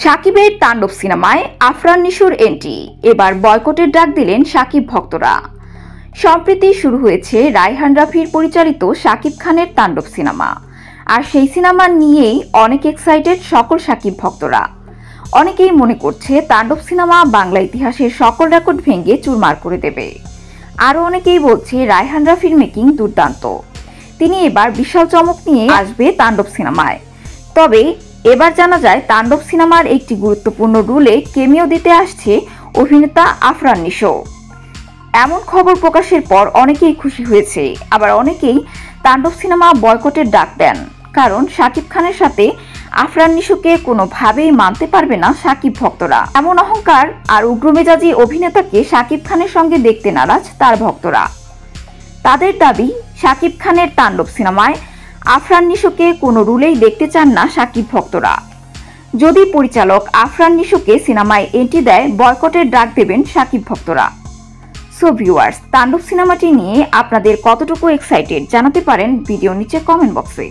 সাকিবের তাণ্ডব সিনেমায় আফরান নিশোর এন্ট্রি, এবার বয়কটের ডাক দিলেন সাকিব ভক্তরা। সম্প্রতি শুরু হয়েছে রায়হান রাফির পরিচালিত সাকিব খানের তাণ্ডব সিনেমা, আর সেই সিনেমা নিয়েই অনেক এক্সাইটেড সকল সাকিব ভক্তরা। অনেকেই মনে করছে তাণ্ডব সিনেমা বাংলা ইতিহাসের সকল রেকর্ড ভেঙে চুরমার করে দেবে। আরও অনেকেই বলছে রায়হান রাফির মেকিং দুর্দান্ত, তিনি এবার বিশাল চমক নিয়ে আসবে তাণ্ডব সিনেমায়। তবে এবার জানা যায় তাণ্ডব সিনেমার একটি গুরুত্বপূর্ণ রোলে কেমিও দিতে আসছে অভিনেতা আফরান নিশো। এমন খবর প্রকাশের পর অনেকেই খুশি হয়েছে, আবার অনেকেই তাণ্ডব সিনেমা বয়কটের ডাক দেন, কারণ সাকিব খানের সাথে আফরান নিশোকে কোনোভাবেই মানতে পারবে না সাকিব ভক্তরা। এমন অহংকার আর উগ্রমেজাজি অভিনেতাকে সাকিব খানের সঙ্গে দেখতে নারাজ তার ভক্তরা। তাদের দাবি, সাকিব খানের তাণ্ডব সিনেমায় আফরান নিশোকে কোনো রুলেই দেখতে চান না সাকিব ভক্তরা। যদি পরিচালক আফরান নিশোকে সিনেমায় এন্ট্রি দেয়, বয়কটের ডাক দেবেন সাকিব ভক্তরা। সো ভিউয়ার্স, তাণ্ডব সিনেমাটি নিয়ে আপনাদের কতটুকু এক্সাইটেড জানাতে পারেন ভিডিও নিচে কমেন্ট বক্সে।